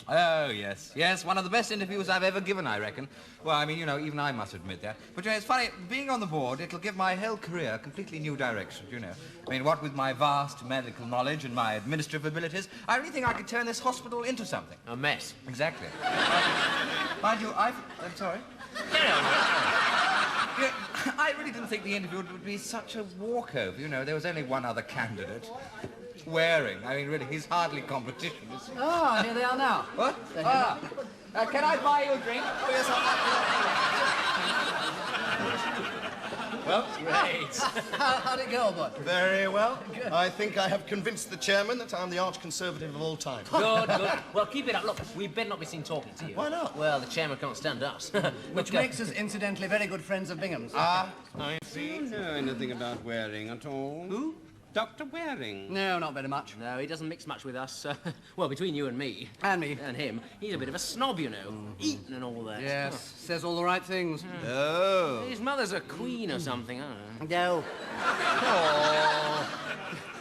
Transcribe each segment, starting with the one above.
Oh, yes. Yes, one of the best interviews I've ever given, I reckon. Well, I mean, you know, even I must admit that. But, you know, it's funny, being on the board, it'll give my whole career a completely new direction, you know. I mean, what with my vast medical knowledge and my administrative abilities, I really think I could turn this hospital into something. A mess. Exactly. Mind you, I'm sorry. Carry on. Yeah, I really didn't think the interview would be such a walkover, you know. There was only one other candidate. Wahring. I mean, really, he's hardly competition, is he? Ah, here they are now. What? Can I buy you a drink? Oh, yes, Well, Great. How'd it go, old boy? very well. Good. I think I have convinced the chairman that I'm the arch-conservative of all time. Good, good. Well, keep it up. Look, we better not be seen talking to you. Why not? Well, the chairman can't stand us. Which makes us, incidentally, very good friends of Bingham's. I see. Do you know anything about Wahring at all? Who? Dr. Wahring. No, not very much. No, he doesn't mix much with us. Well, between you and me. And me. And him, he's a bit of a snob, you know. Eating and all that. Yes, says all the right things. Oh. His mother's a queen or something, I don't know. No. Oh.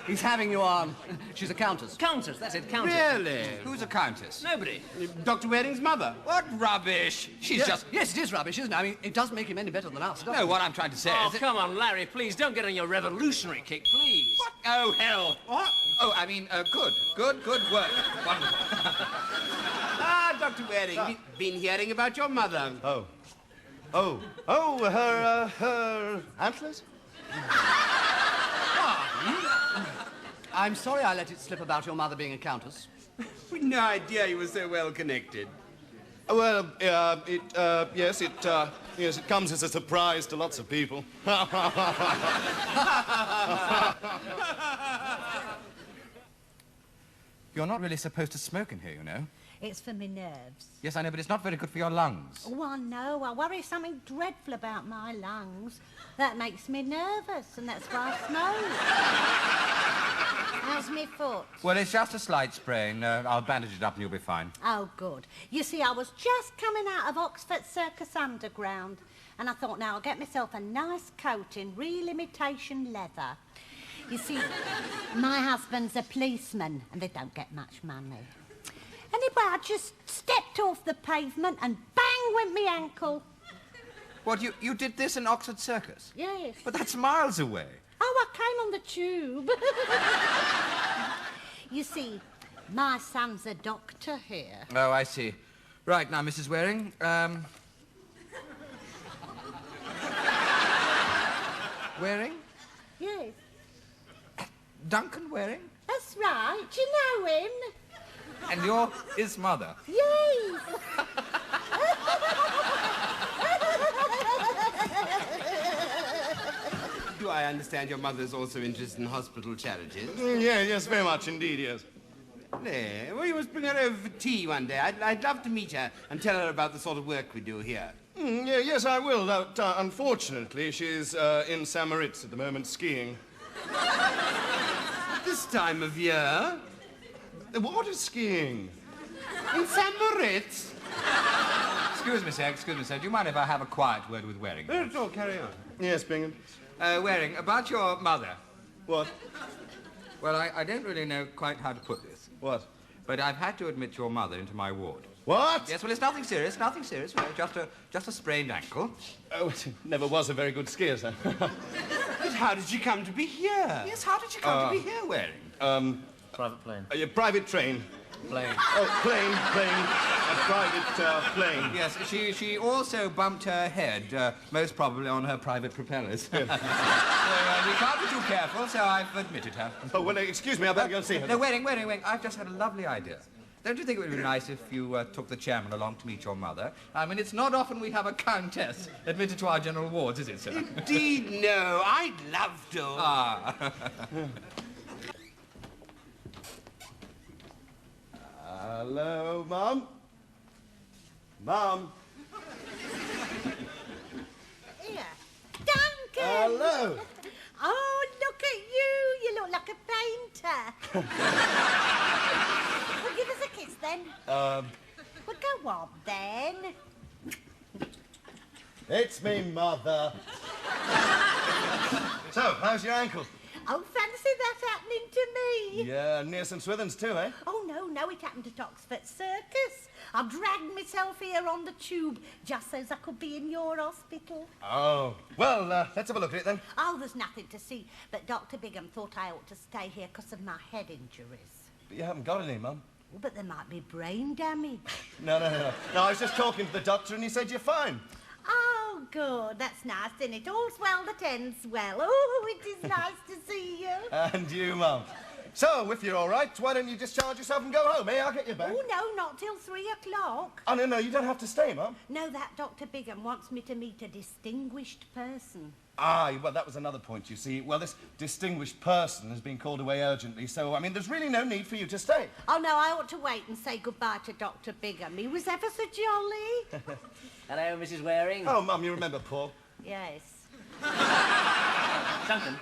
He's having you on. She's a countess. Countess, that's it, countess. Really? Who's a countess? Nobody. Dr. Wahring's mother. What rubbish! She's Yes, just... yes, it is rubbish, isn't it? I mean, it doesn't make him any better than us, does No, it? what I'm trying to say Oh, is... come on, Larry, please, don't get on your revolutionary kick, please. What? Oh, hell. What? Oh, I mean, good work. Wonderful. Ah, Dr. Wahring, been hearing about your mother. Her antlers? I'm sorry I let it slip about your mother being a countess. We'd no idea you were so well connected. Well, yes, it comes as a surprise to lots of people. You're not really supposed to smoke in here, you know. It's for me nerves. Yes, I know, but it's not very good for your lungs. Oh, I know. I worry something dreadful about my lungs. That makes me nervous, and that's why I smoke. How's me foot? Well, it's just a slight sprain. I'll bandage it up and you'll be fine. Oh, good. You see, I was just coming out of Oxford Circus Underground, and I thought, now I'll get myself a nice coat in real imitation leather. You see, my husband's a policeman, and they don't get much money. Anyway, I just stepped off the pavement and bang went me ankle. What, you did this in Oxford Circus? Yes. But that's miles away. Oh, I came on the tube. You see, my son's a doctor here. Oh, I see. Right, now, Mrs. Wahring, Wahring? Yes. Duncan Wahring? That's right. Do you know him? And you're his mother? Yes. Do I understand your mother's also interested in hospital charities? Yes, very much indeed, yes. Nee, well, you must bring her over for tea one day. I'd love to meet her and tell her about the sort of work we do here. Yes, I will. Unfortunately, she's in St. Moritz at the moment, skiing. This time of year? What is skiing? In St. Moritz? Excuse me, sir. Do you mind if I have a quiet word with Wahring? Not at all, carry on. Yes, Bingham. Wahring, about your mother. What? Well, I don't really know quite how to put this. What? But I've had to admit your mother into my ward. What? Yes, well, it's nothing serious. Well, just a sprained ankle. Oh, never was a very good skier, sir. But how did you come to be here? Yes, how did you come to be here, Wahring? Private plane. A private train. Plane. Oh, plane. A private plane. Yes, she also bumped her head, most probably on her private propellers. So, we can't be too careful, so I've admitted her. Oh, well, excuse me, I better go and see her. No, Wahring, I've just had a lovely idea. Don't you think it would be nice if you took the chairman along to meet your mother? I mean, it's not often we have a countess admitted to our general wards, is it, sir? Indeed, no. I'd love to. Ah. Hello, Mum? Mum? Here. Duncan! Hello! Oh, look at you. You look like a painter. Well, give us a kiss, then. Well, go on, then. It's me, Mother. So, how's your ankle? Oh, fancy that happening to me. Yeah, near St Swithin's too, eh? Oh, no, it happened at Oxford Circus. I dragged myself here on the tube just so as I could be in your hospital. Oh. Well, let's have a look at it then. Oh, there's nothing to see, but Dr. Bigham thought I ought to stay here because of my head injuries. But you haven't got any, Mum. Oh, but there might be brain damage. No, I was just talking to the doctor and he said you're fine. Oh, good. That's nice, isn't it? All's well that ends well. Oh, it is nice to see you. And you, Mum. So, if you're all right, why don't you discharge yourself and go home, eh? I'll get you back. Oh, no, not till 3 o'clock. Oh, no, you don't have to stay, Mum. No, that Dr. Bigham wants me to meet a distinguished person. Ah, well, that was another point, you see. Well, this distinguished person has been called away urgently, so, I mean, there's really no need for you to stay. Oh, no, I ought to wait and say goodbye to Dr. Bigham. He was ever so jolly. Hello, Mrs. Wahring. Oh, Mum, you remember Paul? Yes. Duncan.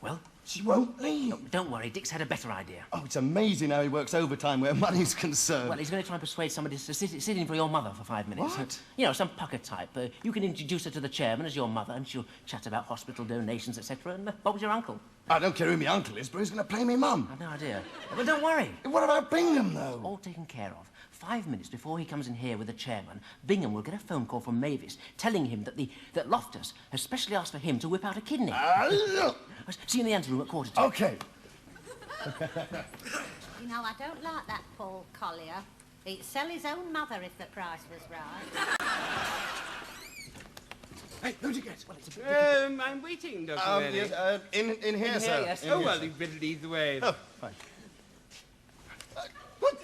Well? She won't leave. No, don't worry, Dick's had a better idea. Oh, it's amazing how he works overtime where money's concerned. Well, he's going to try and persuade somebody to sit in for your mother for 5 minutes. What? You know, some pucker type. You can introduce her to the chairman as your mother, and she'll chat about hospital donations, etc. And Bob's your uncle. I don't care who my uncle is, but he's going to play me Mum. I've no idea. But don't worry. What about Bingham, though? All taken care of. 5 minutes before he comes in here with the chairman, Bingham will get a phone call from Mavis telling him that Loftus has specially asked for him to whip out a kidney. See you in the anteroom at 1:45. Okay. You know, I don't like that Paul Collier. He'd sell his own mother if the price was right. Hey, who'd you get? Well, it's a bit I'm waiting, Dr. Wahring. Yes, in here, sir. yes. In Oh, here, well, sir. you'd better lead the way. Oh, fine. What?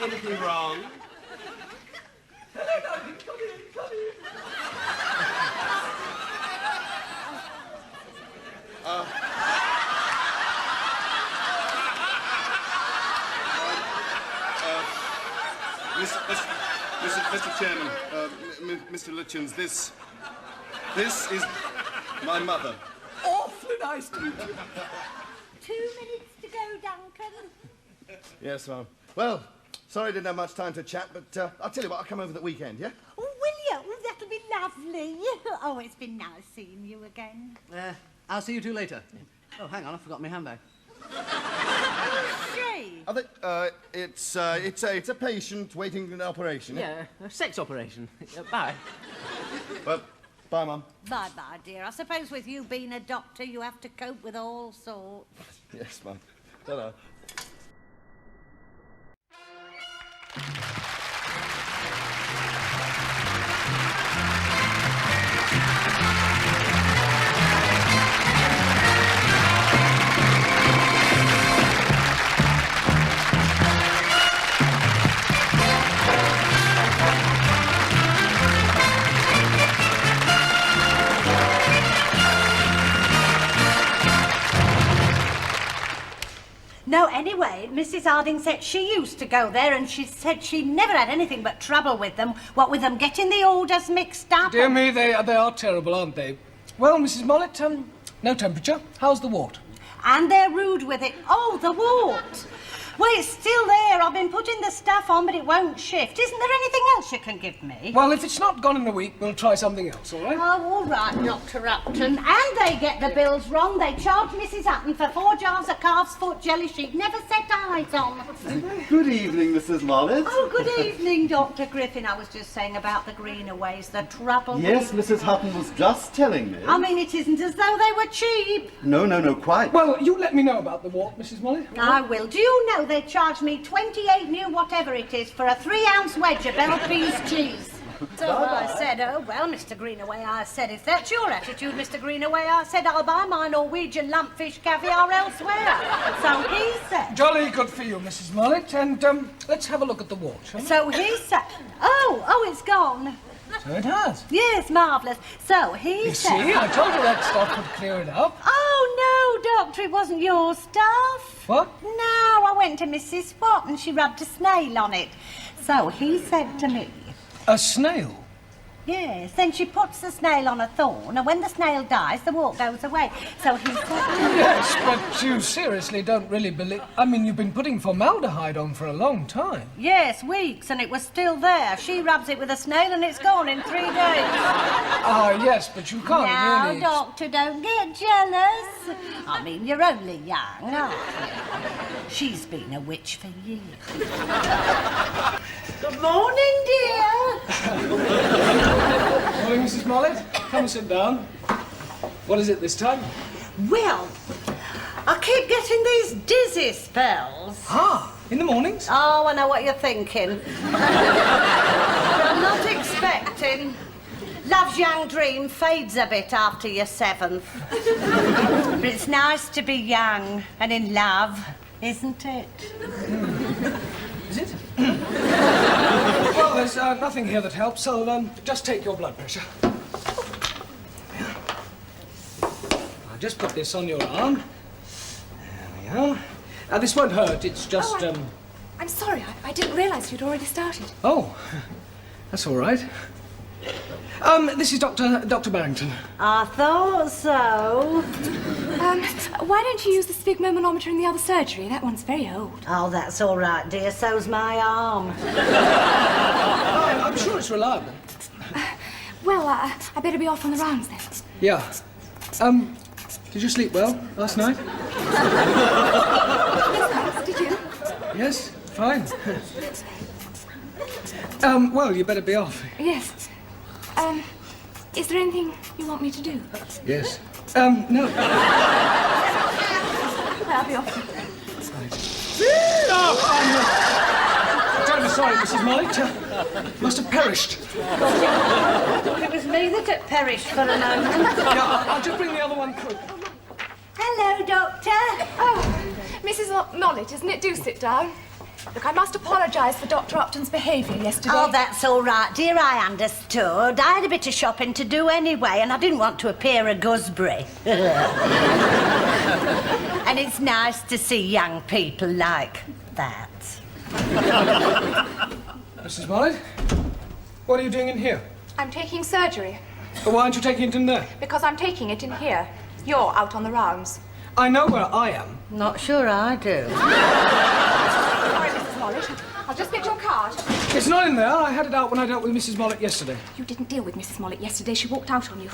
Anything wrong? Mr. Chairman, Mr. Litchens, this is my mother. awfully nice to meet you. 2 minutes to go, Duncan. Yes, ma'am. Well, sorry I didn't have much time to chat, but I'll tell you what, I'll come over the weekend, yeah? Oh, will you? Oh, that'll be lovely. Oh, it's been nice seeing you again. I'll see you two later. Oh, hang on, I forgot my handbag. Gee. It's a patient waiting for an operation. Yeah, a sex operation. Bye. Well, bye, Mum. Bye-bye, dear. I suppose with you being a doctor, you have to cope with all sorts. Yes, Mum. Ta-da. No, anyway, Mrs. Harding said she used to go there and she said she never had anything but trouble with them, what with them getting the orders mixed up. Dear me, they are terrible, aren't they? Well, Mrs. Mollet, no temperature. How's the wart? And they're rude with it. Oh, the wart. Well, it's still there. I've been putting the stuff on, but it won't shift. Isn't there anything else you can give me? Well, if it's not gone in a week, we'll try something else, all right? Oh, all right, Dr. Upton. And they get the bills wrong. They charge Mrs. Upton for 4 jars of calf's foot jelly she'd never set eyes on. Good evening, Mrs. Mollet. Oh, good evening, Dr. Griffin. I was just saying about the Greenaways, the trouble. Yes, Mrs. Hutton was just telling me. I mean, it isn't as though they were cheap. No, quite. Well, you let me know about the wart, Mrs. Mollet. I will. Do you know they charge me 28 new whatever it is for a 3-ounce wedge of Bell Peas cheese? So I said, oh, well, Mr. Greenaway, I said, if that's your attitude, Mr. Greenaway, I said, I'll buy my Norwegian lumpfish caviar elsewhere. So he said... Jolly good for you, Mrs. Mollet. And let's have a look at the wart, shall we? So he said... Oh, it's gone. So it has. Yes, marvellous. So he You said... see, I told you that stuff would clear it up. Oh, no, Doctor, it wasn't your stuff. What? No, I went to Mrs. Spot and she rubbed a snail on it. So he said to me... A snail? Yes, then she puts the snail on a thorn, and when the snail dies, the wart goes away. So he said... Yes, but you seriously don't really believe... I mean, you've been putting formaldehyde on for a long time. Yes, weeks, and it was still there. She rubs it with a snail, and it's gone in 3 days. Ah, yes, but you can't Now, really... Doctor, don't get jealous. I mean, you're only young, aren't you? She's been a witch for years. Good morning, dear. Morning, Mrs. Mollet. Come and sit down. What is it this time? Well, I keep getting these dizzy spells. Ah, in the mornings? Oh, I know what you're thinking. But I'm not expecting. Love's young dream fades a bit after your 7th. But it's nice to be young and in love, isn't it? Is it? Well, there's nothing here that helps, so just take your blood pressure. I'll just put this on your arm. There we are. Now, this won't hurt, it's just... Oh, I'm sorry, I didn't realise you'd already started. Oh, that's all right. This is Dr. Barrington. I thought so. Why don't you use the sphygmomanometer in the other surgery? That one's very old. Oh, that's all right, dear. So's my arm. I'm sure it's reliable. Well, I better be off on the rounds then. Yeah. Did you sleep well last night? Yes, did you? Yes, fine. Well, you better be off. Yes. Is there anything you want me to do? Yes. No. Well, I'll be off. I'm terribly sorry, Mrs. Mollet. Must have perished. It was me that had perished for a moment. Yeah, I'll just bring the other one through. Hello, Doctor. Oh, Mrs. Mollet, isn't it? Do sit down. Look, I must apologise for Dr. Upton's behaviour yesterday. Oh, that's all right, dear. I understood. I had a bit of shopping to do anyway, and I didn't want to appear a gooseberry. And it's nice to see young people like that. Mrs. Mollet, what are you doing in here? I'm taking surgery. But why aren't you taking it in there? Because I'm taking it in here. You're out on the rounds. I know where I am. Not sure I do. Sorry, Mrs. Mollet. I'll just get your card. It's not in there. I had it out when I dealt with Mrs. Mollet yesterday. You didn't deal with Mrs. Mollet yesterday. She walked out on you.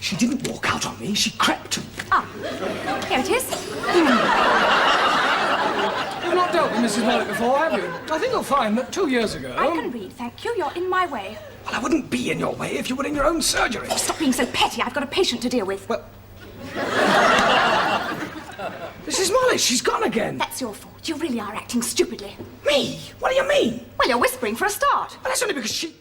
She didn't walk out on me. She crept. Ah, here it is. You've not dealt with Mrs. Mollet before, have you? I think you'll find that 2 years ago... I can read, thank you. You're in my way. Well, I wouldn't be in your way if you were in your own surgery. Oh, stop being so petty. I've got a patient to deal with. Well... Mrs. Mollet, she's gone again. That's your fault. You really are acting stupidly. Me? What do you mean? Well, you're whispering for a start. Well, that's only because she...